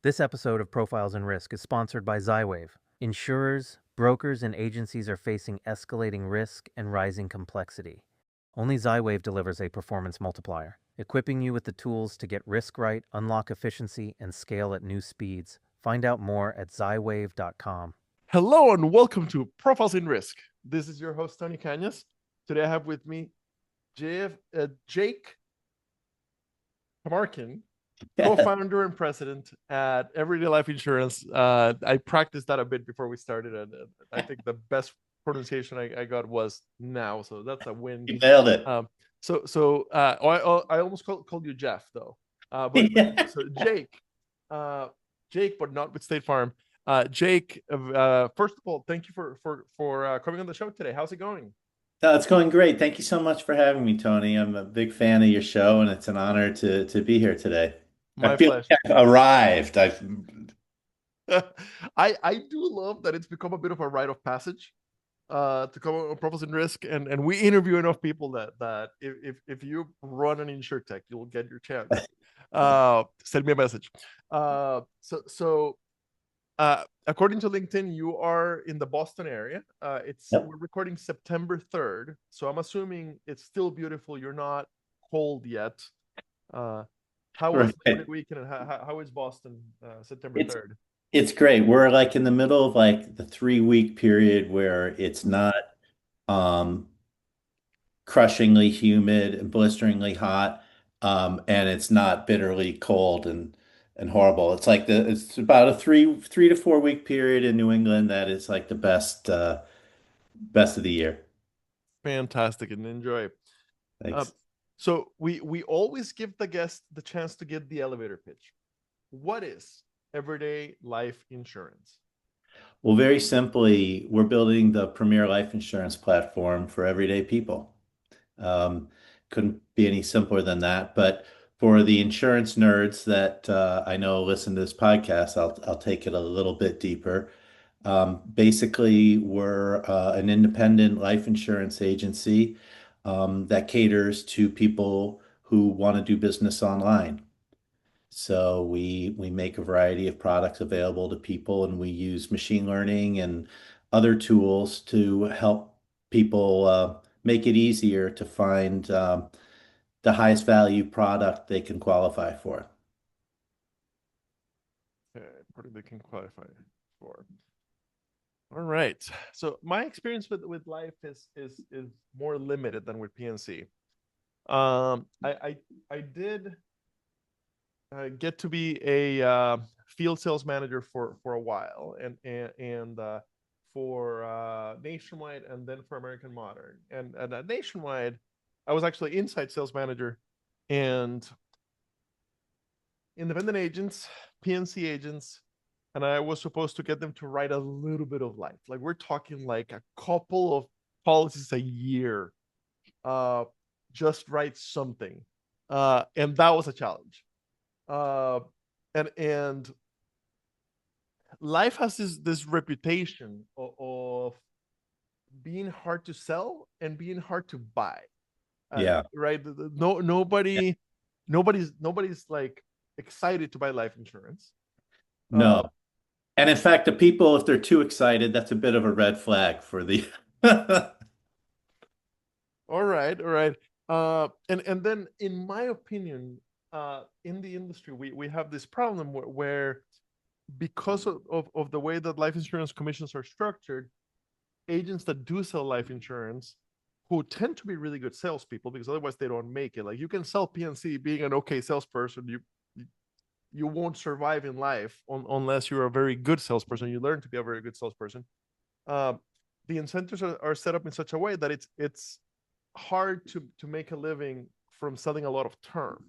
This episode of Profiles in Risk is sponsored by Zywave. Insurers, brokers, and agencies are facing escalating risk and rising complexity. Only Zywave delivers a performance multiplier, equipping you with the tools to get risk right, unlock efficiency, and scale at new speeds. Find out more at 𝗧𝗵𝗶𝘀.com. Hello and welcome to Profiles in Risk. This is your host, Tony Cañas. Today I have with me Jake Tamarkin, co-founder and president at Everyday Life Insurance. I practiced that a bit before we started, and I think the best pronunciation I got was now, so that's a win. You nailed it. I almost called you Jeff, though. So Jake, but not with State Farm. Jake, first of all, thank you for coming on the show today. How's it going? It's going great. Thank you so much for having me, Tony. I'm a big fan of your show, and it's an honor to be here today. My pleasure. Like I've arrived. I do love that it's become a bit of a rite of passage to come on Profiles in Risk, and we interview enough people that if you run an insurtech, you'll get your chance. Send me a message. According to LinkedIn, you are in the Boston area. We're recording September 3rd, so I'm assuming it's still beautiful. You're not cold yet. How was the weekend, and how is Boston September 3rd? It's great. We're like in the middle of like the 3-week period where it's not crushingly humid and blisteringly hot, and it's not bitterly cold and horrible. It's like it's about a 3 to 4 week period in New England that is like the best of the year. Fantastic, and enjoy. Thanks. So we always give the guest the chance to get the elevator pitch. What is Everyday Life Insurance? Well, very simply, we're building the premier life insurance platform for everyday people. Couldn't be any simpler than that. But for the insurance nerds that I know listen to this podcast, I'll take it a little bit deeper. Basically, we're an independent life insurance agency that caters to people who want to do business online. So we make a variety of products available to people, and we use machine learning and other tools to help people make it easier to find the highest value product they can qualify for. Okay, product they can qualify for. All right. So my experience with life is more limited than with PNC. I did get to be a field sales manager for a while, and for Nationwide, and then for American Modern. And at Nationwide, I was actually inside sales manager, and independent agents, PNC agents, and I was supposed to get them to write a little bit of life. Like we're talking like a couple of policies a year. Just write something. And that was a challenge. And life has this reputation of being hard to sell and being hard to buy. Right. Nobody's like excited to buy life insurance. No. And in fact, the people, if they're too excited, that's a bit of a red flag for the. All right. And then, in my opinion, in the industry, we have this problem where because of the way that life insurance commissions are structured, agents that do sell life insurance, who tend to be really good salespeople, because otherwise they don't make it. Like you can sell PNC being an okay salesperson, you won't survive in life unless you're a very good salesperson. You learn to be a very good salesperson. The incentives are set up in such a way that it's hard to make a living from selling a lot of term.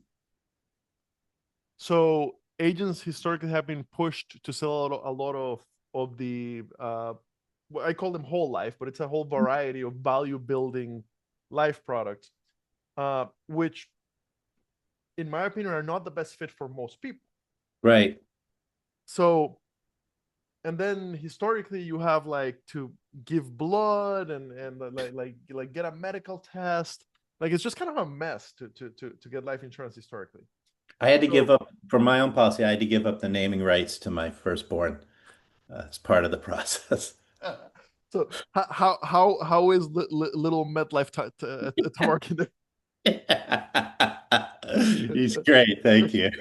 So agents historically have been pushed to sell a lot of the I call them whole life, but it's a whole variety of value building life products, which in my opinion are not the best fit for most people. Right. So, and then historically you have like to give blood and like get a medical test. Like it's just kind of a mess to get life insurance historically. I had to give So, up, for my own policy, I had to give up the naming rights to my firstborn. It's part of the process. so how is little MetLife Tamarkin? He's great. Thank you.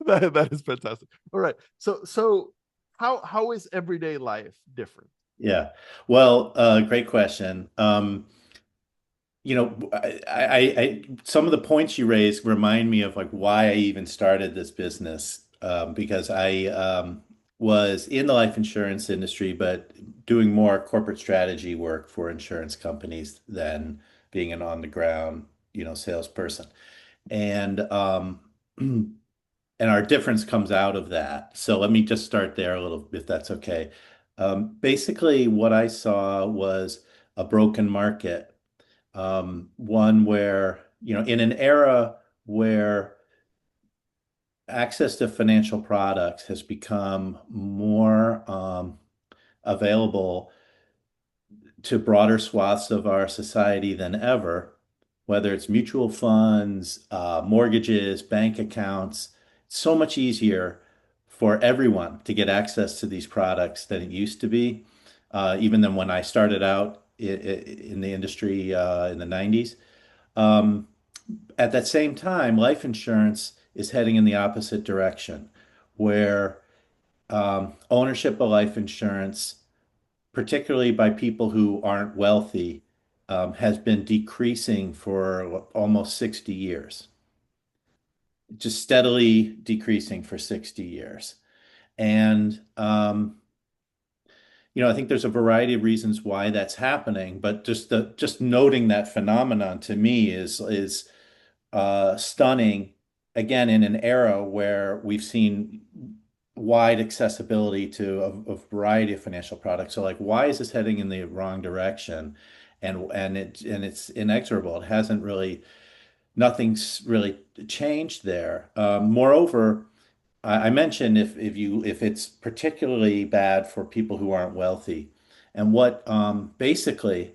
That is fantastic. All right. So how is everyday life different? Yeah. Well, great question. Some of the points you raised remind me of like why I even started this business. Because I was in the life insurance industry, but doing more corporate strategy work for insurance companies than being an on the ground, salesperson. And and our difference comes out of that. So let me just start there a little, if that's okay. Basically, what I saw was a broken market, one where, in an era where access to financial products has become more available to broader swaths of our society than ever, whether it's mutual funds, mortgages, bank accounts, it's so much easier for everyone to get access to these products than it used to be, even than when I started out in the industry in the 90s. Um, at that same time, life insurance is heading in the opposite direction, where ownership of life insurance, particularly by people who aren't wealthy, has been decreasing for almost 60 years, just steadily decreasing for 60 years. And, I think there's a variety of reasons why that's happening, but just noting that phenomenon to me is stunning. Again, in an era where we've seen wide accessibility to a variety of financial products. So like, why is this heading in the wrong direction? And it's inexorable. It hasn't really, nothing's really changed there. Moreover, I mentioned if it's particularly bad for people who aren't wealthy, and what basically,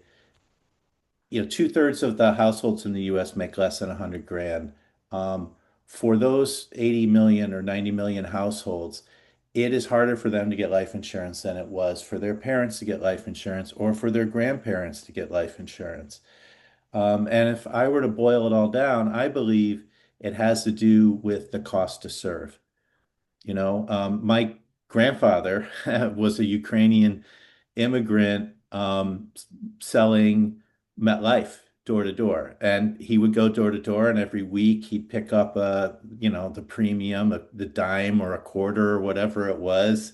2/3 of the households in the U.S. make less than 100 grand. Um, for those 80 million or 90 million households, it is harder for them to get life insurance than it was for their parents to get life insurance or for their grandparents to get life insurance. And if I were to boil it all down, I believe it has to do with the cost to serve. My grandfather was a Ukrainian immigrant, selling MetLife door to door, and he would go door to door, and every week he'd pick up the premium, the dime or a quarter or whatever it was,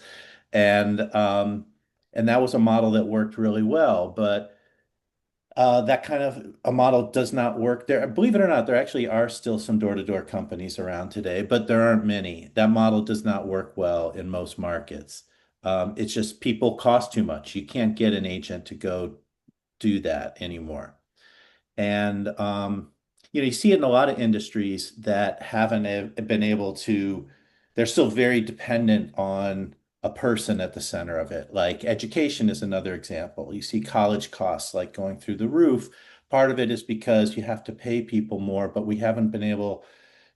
and that was a model that worked really well, but. That kind of a model does not work there. Believe it or not, there actually are still some door-to-door companies around today, but there aren't many. That model does not work well in most markets. It's just people cost too much. You can't get an agent to go do that anymore. And you see it in a lot of industries that haven't been able to, they're still very dependent on a person at the center of it. Like education is another example. You see college costs like going through the roof. Part of it is because you have to pay people more, but we haven't been able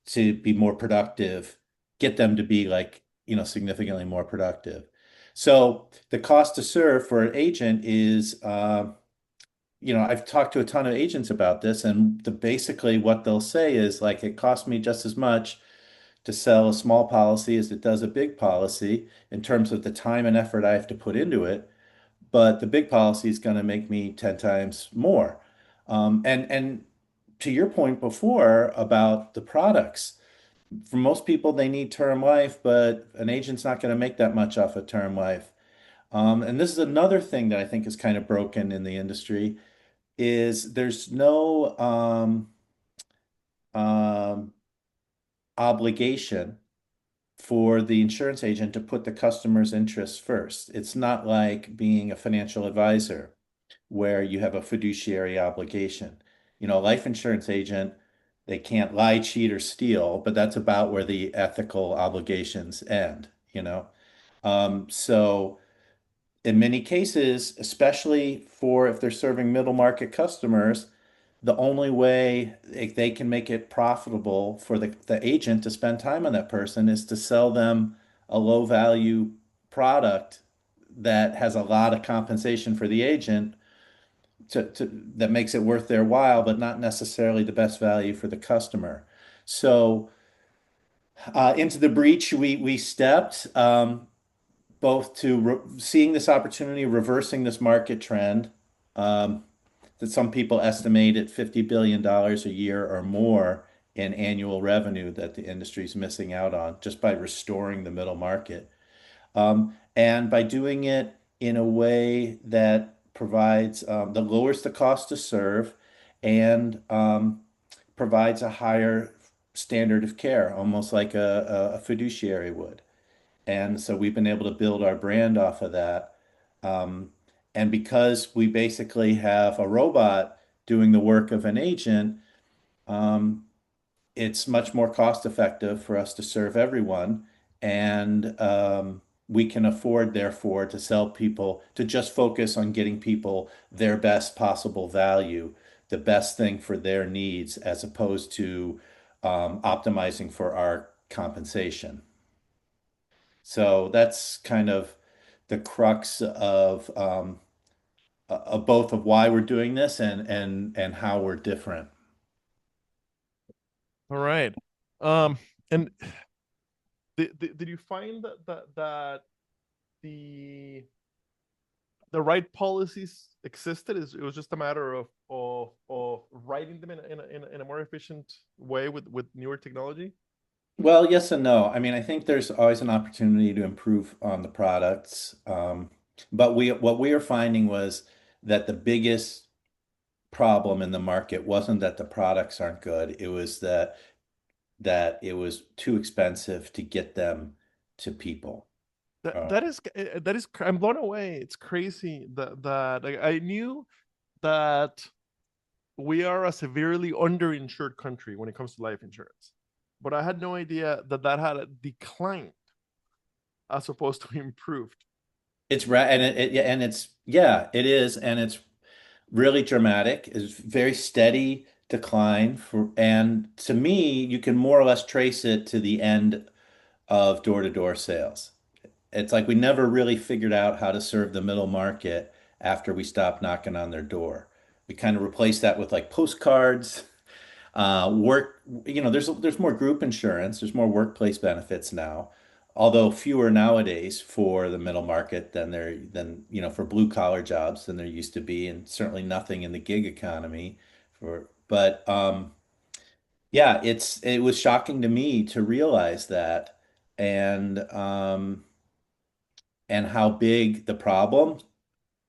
to be more productive, get them to be like, significantly more productive. So the cost to serve for an agent is I've talked to a ton of agents about this, and basically what they'll say is like it costs me just as much to sell a small policy as it does a big policy in terms of the time and effort I have to put into it, but the big policy is going to make me 10 times more. And to your point before about the products, for most people, they need term life, but an agent's not going to make that much off of term life. And this is another thing that I think is kind of broken in the industry is there's no um, obligation for the insurance agent to put the customer's interests first. It's not like being a financial advisor where you have a fiduciary obligation. Life insurance agent, they can't lie, cheat, or steal, but that's about where the ethical obligations end. So in many cases, especially for if they're serving middle market customers, the only way they can make it profitable for the agent to spend time on that person is to sell them a low value product that has a lot of compensation for the agent that makes it worth their while, but not necessarily the best value for the customer. So into the breach we stepped, both to seeing this opportunity, reversing this market trend, that some people estimate at $50 billion a year or more in annual revenue that the industry is missing out on just by restoring the middle market. And by doing it in a way that provides that lowers the cost to serve and provides a higher standard of care, almost like a fiduciary would. And so we've been able to build our brand off of that. Um, and because we basically have a robot doing the work of an agent, um, it's much more cost effective for us to serve everyone. And we can afford, therefore, to sell people, to just focus on getting people their best possible value, the best thing for their needs, as opposed to optimizing for our compensation. So that's kind of the crux of both of why we're doing this and how we're different. All right. And did you find that the right policies existed? It was just a matter of writing them in a more efficient way with newer technology? Well, yes and no. I mean, I think there's always an opportunity to improve on the products. But what we are finding was that the biggest problem in the market wasn't that the products aren't good. It was that it was too expensive to get them to people. Uh, That is I'm blown away. It's crazy that like, I knew that we are a severely underinsured country when it comes to life insurance, but I had no idea that had declined as opposed to improved. it's ra and and it's yeah, it is, and it's really dramatic. It's very steady decline and to me, you can more or less trace it to the end of door-to-door sales. It's like we never really figured out how to serve the middle market after we stopped knocking on their door. We kind of replaced that with like postcards, work, there's more group insurance, there's more workplace benefits now, although fewer nowadays for the middle market for blue collar jobs than there used to be, and certainly nothing in the gig economy but yeah, it was shocking to me to realize that and and how big the problem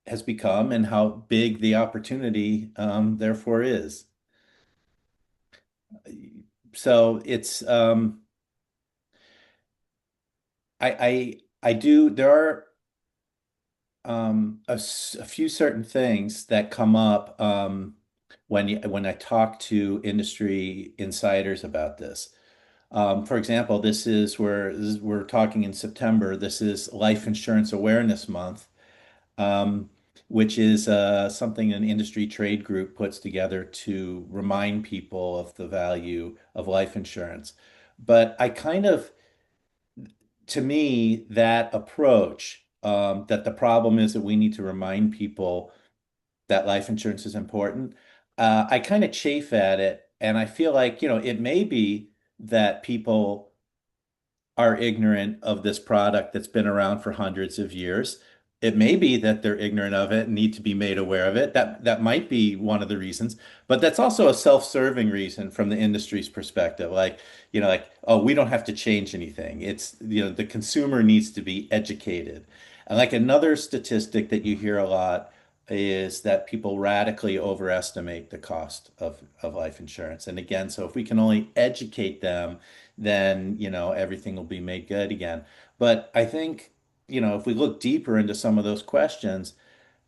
has become and how big the opportunity therefore is. So it's I do there are a few certain things that come up when I talk to industry insiders about this. For example, we're talking in September. This is Life Insurance Awareness Month, which is something an industry trade group puts together to remind people of the value of life insurance. But to me, that approach, that the problem is that we need to remind people that life insurance is important, I kind of chafe at it. And I feel like, it may be that people are ignorant of this product that's been around for hundreds of years. It may be that they're ignorant of it and need to be made aware of it. That might be one of the reasons, but that's also a self-serving reason from the industry's perspective. Like, oh, we don't have to change anything. It's, the consumer needs to be educated. And like another statistic that you hear a lot is that people radically overestimate the cost of life insurance. And again, so if we can only educate them, then, everything will be made good again. But I think, if we look deeper into some of those questions,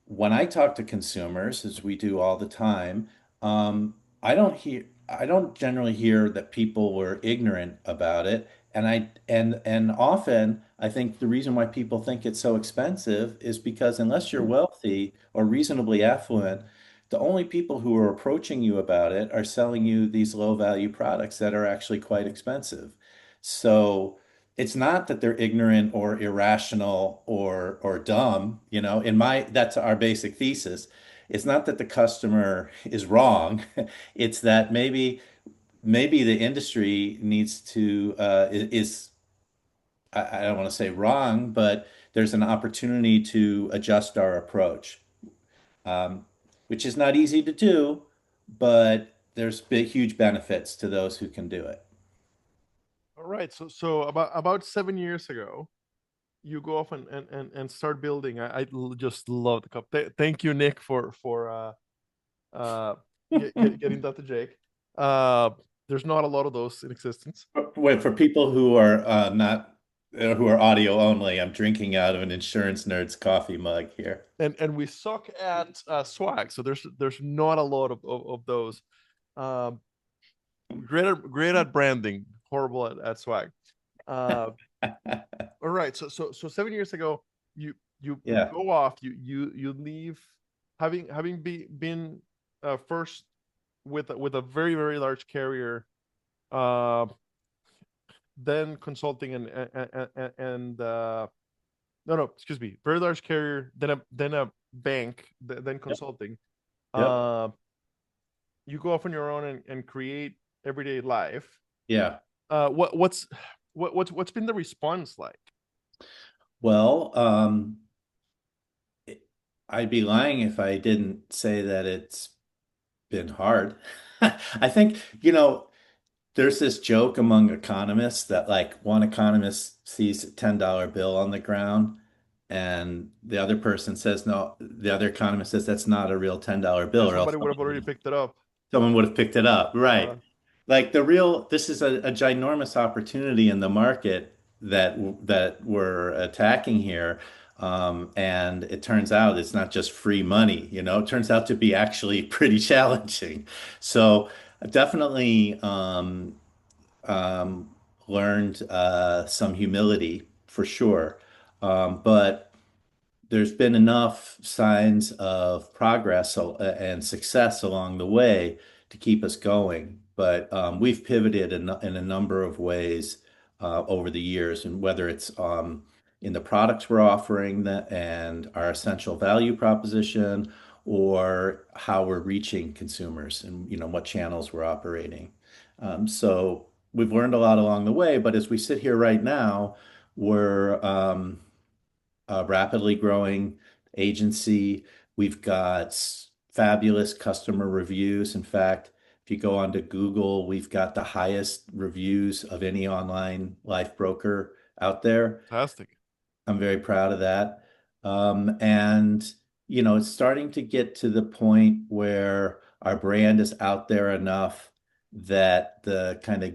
when I talk to consumers, as we do all the time, I don't generally hear that people were ignorant about it. And often I think the reason why people think it's so expensive is because unless you're wealthy or reasonably affluent, the only people who are approaching you about it are selling you these low value products that are actually quite expensive. So it's not that they're ignorant or irrational or dumb, you know, that's our basic thesis. It's not that the customer is wrong. It's that maybe the industry needs to is I don't want to say wrong, but there's an opportunity to adjust our approach, um, which is not easy to do, but there's huge benefits to those who can do it. All right. So about 7 years ago, you go off and start building. Just love the cup. Thank you, Nick, for uh getting that to Jake. Uh, there's not a lot of those in existence. Wait, for people who are not who are audio only, I'm drinking out of an insurance nerd's coffee mug here. And we suck at swag, so there's not a lot of those. Um, great at branding, horrible at swag. Uh, all right, so 7 years ago, you Yeah. go off, you leave, been first with a very very large carrier, uh, then consulting and no, excuse me, very large carrier, then a bank, then Yep. consulting. Yep. Uh, you go off on your own and create everyday life. Yeah. What's been the response like? Well, I'd be lying if I didn't say that it's been hard. I think, there's this joke among economists that like one economist sees a $10 bill on the ground and the other person says, no, the other economist says that's not a real $10 Yeah, bill or else somebody would have already picked it up. someone would have picked it up. Uh, Right. Like this is a ginormous opportunity in the market that we're attacking here. And it turns out it's not just free money, it turns out to be actually pretty challenging. So definitely um, learned some humility for sure. But there's been enough signs of progress and success along the way to keep us going. But we've pivoted in a number of ways over the years, and whether it's in the products we're offering and our essential value proposition, or how we're reaching consumers and what channels we're operating. So we've learned a lot along the way. But as we sit here right now, we're a rapidly growing agency. We've got fabulous customer reviews. In fact, if you go onto Google, we've got the highest reviews of any online life broker out there. Fantastic. I'm very proud of that. And, it's starting to get to the point where our brand is out there enough that the kind of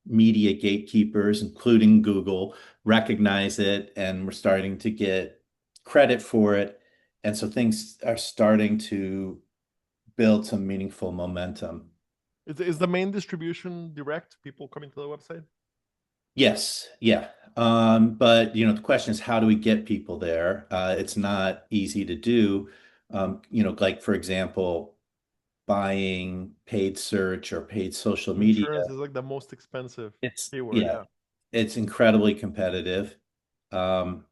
media gatekeepers, including Google, recognize it, and we're starting to get credit for it. And so things are starting to build some meaningful momentum. Is the main distribution direct? People coming to the website? Yes, yeah. But the question is, how do we get people there? It's not easy to do. Like for example, buying paid search or paid social media. Insurance is like the most expensive keyword. Yeah, Yeah. it's incredibly competitive. Um,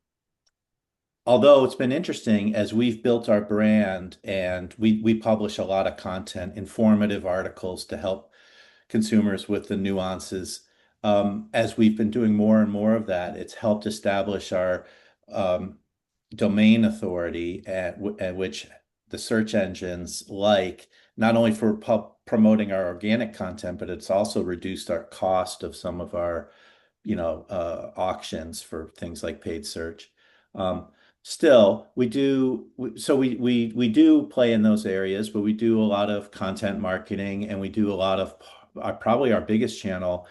Although it's been interesting as we've built our brand and we publish a lot of content, informative articles to help consumers with the nuances. As we've been doing more and more of that, it's helped establish our um, domain authority at which the search engines like, not only for promoting our organic content, but it's also reduced our cost of some of our auctions for things like paid search. Um, Still, we do play in those areas, but we do a lot of content marketing, and we do a lot of probably our biggest channel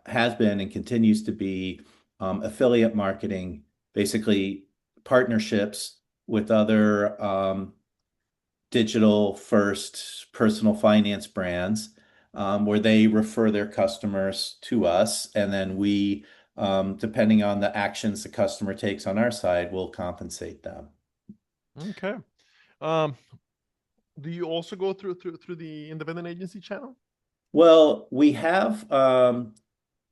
has been and continues to be affiliate marketing, basically partnerships with other digital first personal finance brands, where they refer their customers to us, and then we, depending on the actions the customer takes on our side, will compensate them. Okay. Um, Do you also go through the independent agency channel? Well, we have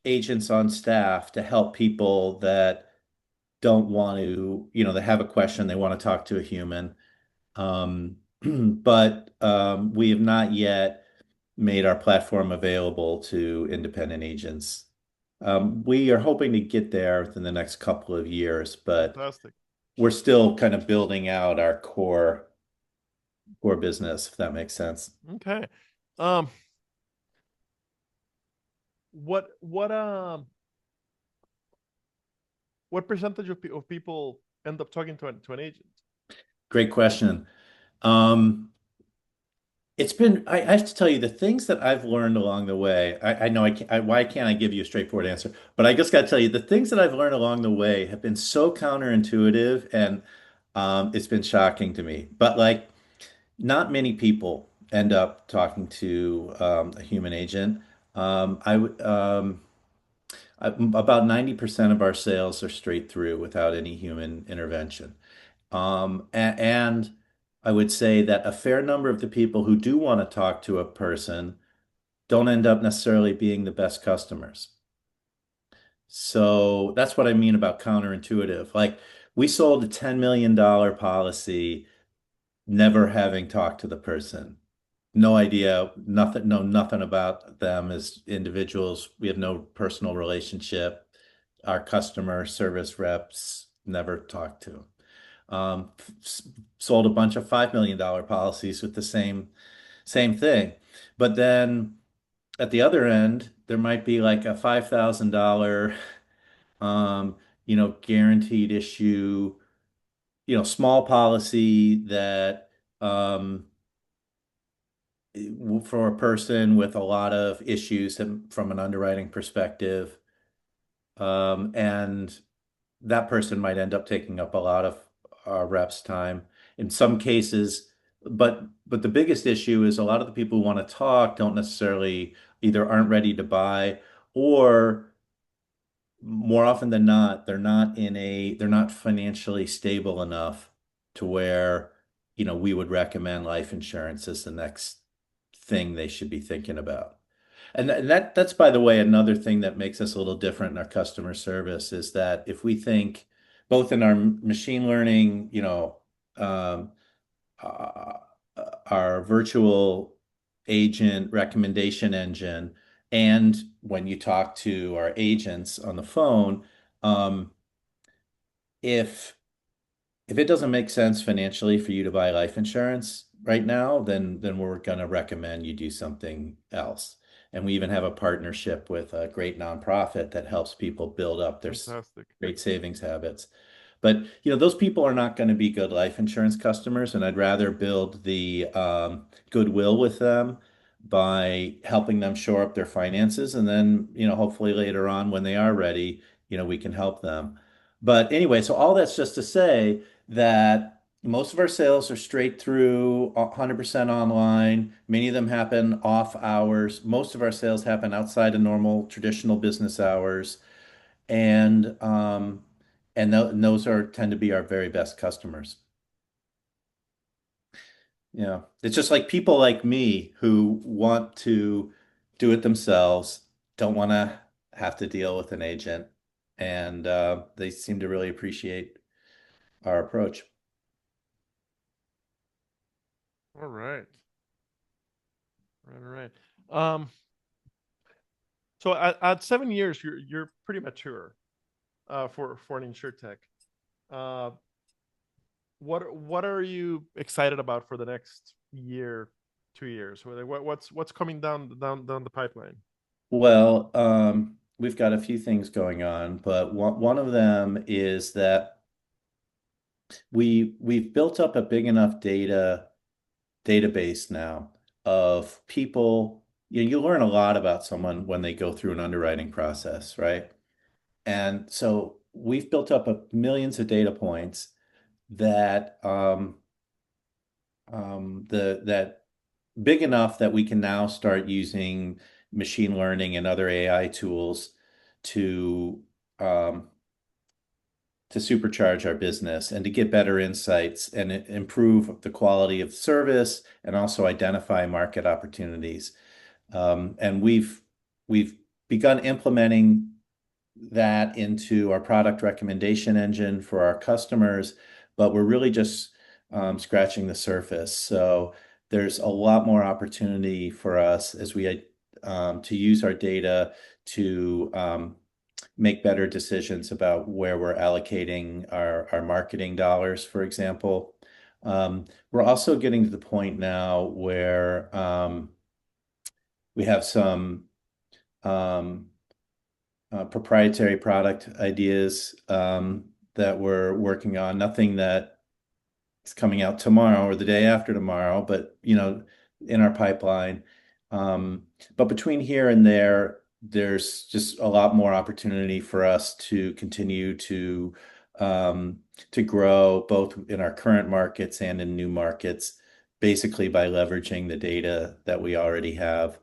agents on staff to help people that don't want to, they have a question, they want to talk to a human. But we have not yet made our platform available to independent agents. We are hoping to get there within the next couple of years, but Fantastic. we're still kind of building out our core business, if that makes sense. Okay. Um, what what um what percentage of people end up talking to an agent? Great question. I have to tell you, the things that I've learned along the way, I know why can't I give you a straightforward answer? But I just got to tell you, the things that I've learned along the way have been so counterintuitive, and it's been shocking to me. But like, not many people end up talking to a human agent. I would about 90% of our sales are straight through without any human intervention. And I would say that a fair number of the people who do want to talk to a person don't end up necessarily being the best customers. So that's what I mean about counterintuitive. Like, we sold a $10 million policy never having talked to the person. No idea, nothing, know nothing about them as individuals. We have no personal relationship. Our customer service reps never talked to them. Sold a bunch of $5 million policies with the same thing. But then at the other end, there might be like a $5,000 guaranteed issue, small policy that for a person with a lot of issues from an underwriting perspective. And that person might end up taking up a lot of our reps' time in some cases. But the biggest issue is a lot of the people who want to talk don't necessarily either aren't ready to buy, or more often than not, they're not financially stable enough to where, we would recommend life insurance as the next thing they should be thinking about. And that's, by the way, another thing that makes us a little different in our customer service is that if we think both in our machine learning, um, uh, our virtual agent recommendation engine, and when you talk to our agents on the phone, um, if if it doesn't make sense financially for you to buy life insurance right now, then we're going to recommend you do something else. And we even have a partnership with a great nonprofit that helps people build up their Fantastic. great savings habits. But those people are not going to be good life insurance customers, and I'd rather build the goodwill with them by helping them shore up their finances, and then hopefully later on when they are ready, we can help them. But anyway, so all that's just to say that most of our sales are straight through, 100% online. Many of them happen off hours. Most of our sales happen outside of normal traditional business hours. And those are tend to be our very best customers. Yeah. It's just like people like me who want to do it themselves, don't want to have to deal with an agent, and they seem to really appreciate our approach. All right. All right. Um, so at 7 years, you're pretty mature for an insurtech. Uh, what are you excited about for the next year, 2 years? What's coming down the pipeline? Well, we've got a few things going on, but one of them is that we've built up a big enough database now of people. You learn a lot about someone when they go through an underwriting process, right? And so we've built up millions of data points that that big enough that we can now start using machine learning and other AI tools to to supercharge our business and to get better insights and improve the quality of service and also identify market opportunities. And we've begun implementing that into our product recommendation engine for our customers, but we're really just scratching the surface. So there's a lot more opportunity for us as we to use our data to make better decisions about where we're allocating our marketing dollars, for example. We're also getting to the point now where we have some proprietary product ideas that we're working on. Nothing that is coming out tomorrow or the day after tomorrow, but in our pipeline. But between here and there, there's just a lot more opportunity for us to continue to grow both in our current markets and in new markets, basically by leveraging the data that we already have.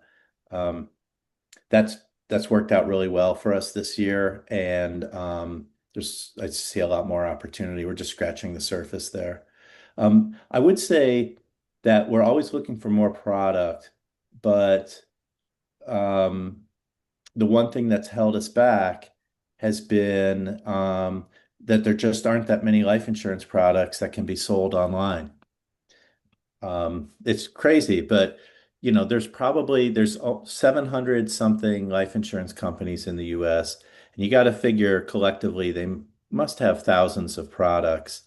That's worked out really well for us this year, and I see a lot more opportunity. We're just scratching the surface there. I would say that we're always looking for more product, but the one thing that's held us back has been that there just aren't that many life insurance products that can be sold online. It's crazy, but there's 700 something life insurance companies in the US, and you got to figure collectively they must have thousands of products.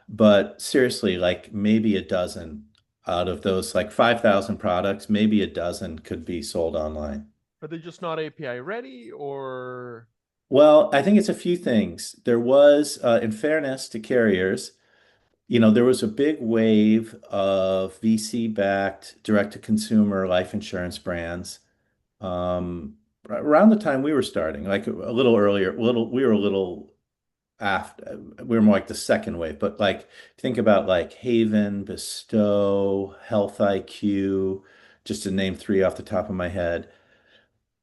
But seriously, like maybe a dozen out of those, like 5,000 products, maybe a dozen could be sold online. Are they just not API ready, or? Well, I think it's a few things. There was, in fairness to carriers, there was a big wave of VC-backed direct-to-consumer life insurance brands around the time we were starting, like a little earlier. We were a little after. We were more like the second wave, but like think about like 𝗵𝗵𝗀, 𝗏𝗏𝗀, just to name three off the top of my head,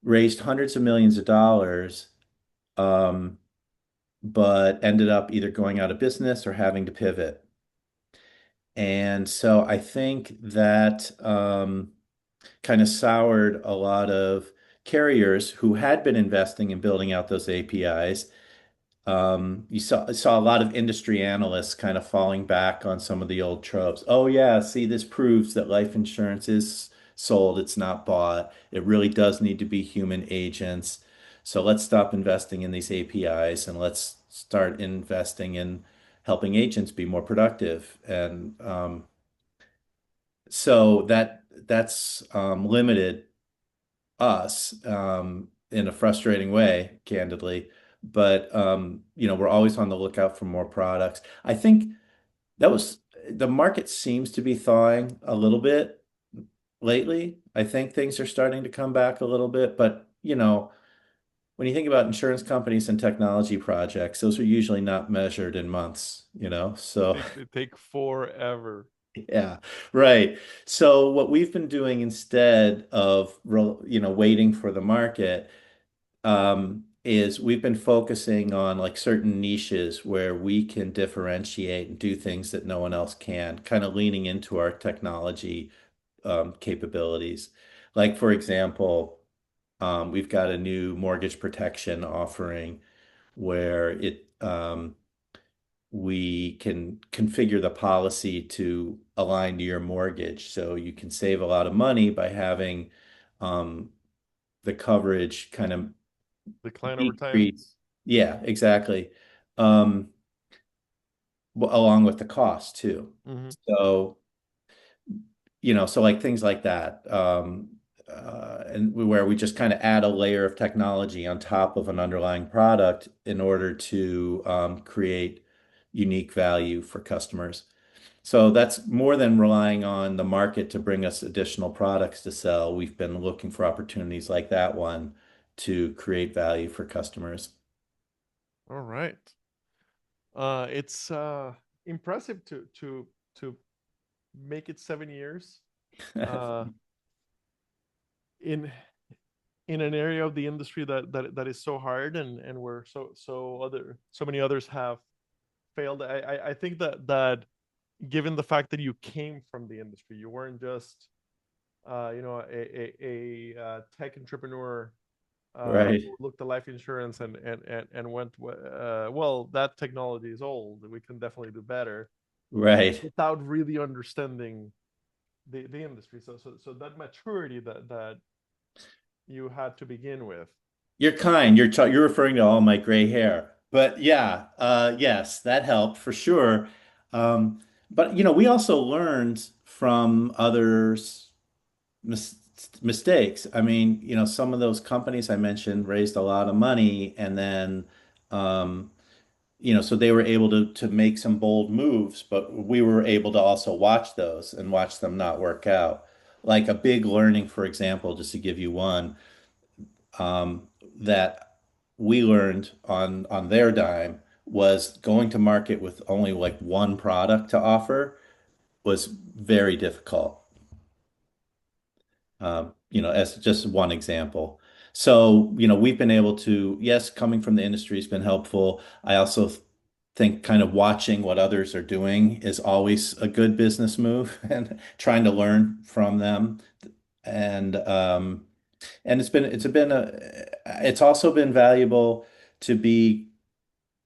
raised hundreds of millions of dollars, but ended up either going out of business or having to pivot. And so I think that kind of soured a lot of carriers who had been investing in building out those APIs. You saw a lot of industry analysts kind of falling back on some of the old tropes. Oh yeah, see, this proves that life insurance is sold, it's not bought. It really does need to be human agents. So let's stop investing in these APIs and let's start investing in helping agents be more productive. And so that's limited us in a frustrating way, candidly. But we're always on the lookout for more products. I think the market seems to be thawing a little bit lately. I think things are starting to come back a little bit, but when you think about insurance companies and technology projects, those are usually not measured in months, so They take forever. yeah, right. So what we've been doing instead of waiting for the market is we've been focusing on like certain niches where we can differentiate and do things that no one else can, kind of leaning into our technology capabilities. Like, for example, we've got a new mortgage protection offering where we can configure the policy to align to your mortgage. So you can save a lot of money by having the coverage kind of Decline over time. decrease. Yeah, exactly. Along with the cost too. Mm-hmm. So, so like things like that. And where we just kind of add a layer of technology on top of an underlying product in order to create unique value for customers. So that's more than relying on the market to bring us additional products to sell. We've been looking for opportunities like that one to create value for customers. All right. It's impressive to make it 7 years in an area of the industry that is so hard, and where so many others have failed. I think that given the fact that you came from the industry, you weren't just tech entrepreneur Right. who looked at life insurance and went, well, that technology is old. We can definitely do better Right. without really understanding the industry. So that maturity that you had to begin with. You're kind. You're referring to all my gray hair. But yeah, yes, that helped for sure. But we also learned from others' mis mistakes. I mean, some of those companies I mentioned raised a lot of money and then um, so they were able to make some bold moves, but we were able to also watch those and watch them not work out. Like a big learning, for example, just to give you one, that we learned on their dime was going to market with only like one product to offer was very difficult. As just one example. So, we've been able to, yes, coming from the industry has been helpful. I also think kind of watching what others are doing is always a good business move and trying to learn from them. And it's also been valuable to be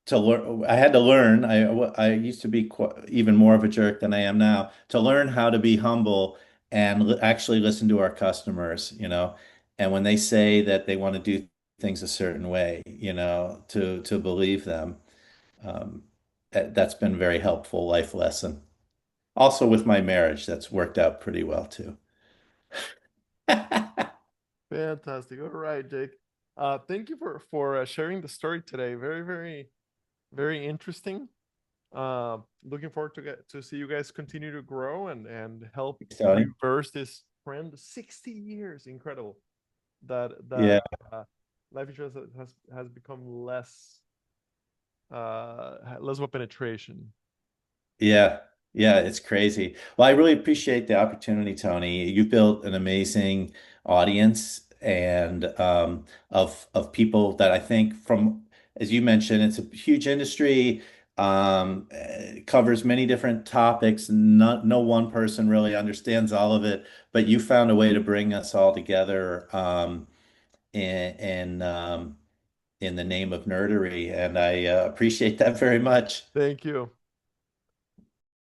to learn. I had to learn. I used to be even more of a jerk than I am now. To learn how to be humble and actually listen to our customers, and when they say that they want to do things a certain way, to believe them. Um, that's been a very helpful life lesson. Also with my marriage, that's worked out pretty well too. Fantastic. All right, Jake. Thank you for sharing the story today. Very, very, very interesting. Looking forward to see you guys continue to grow and help Tony. reverse this trend. 60 years, incredible. That Yeah. life insurance has become less of a penetration. Yeah. Yeah, it's crazy. Well, I really appreciate the opportunity, Tony. You've built an amazing audience and of people that I think as you mentioned, it's a huge industry, it covers many different topics. No one person really understands all of it, but you found a way to bring us all together in the name of nerdery, and I appreciate that very much. Thank you.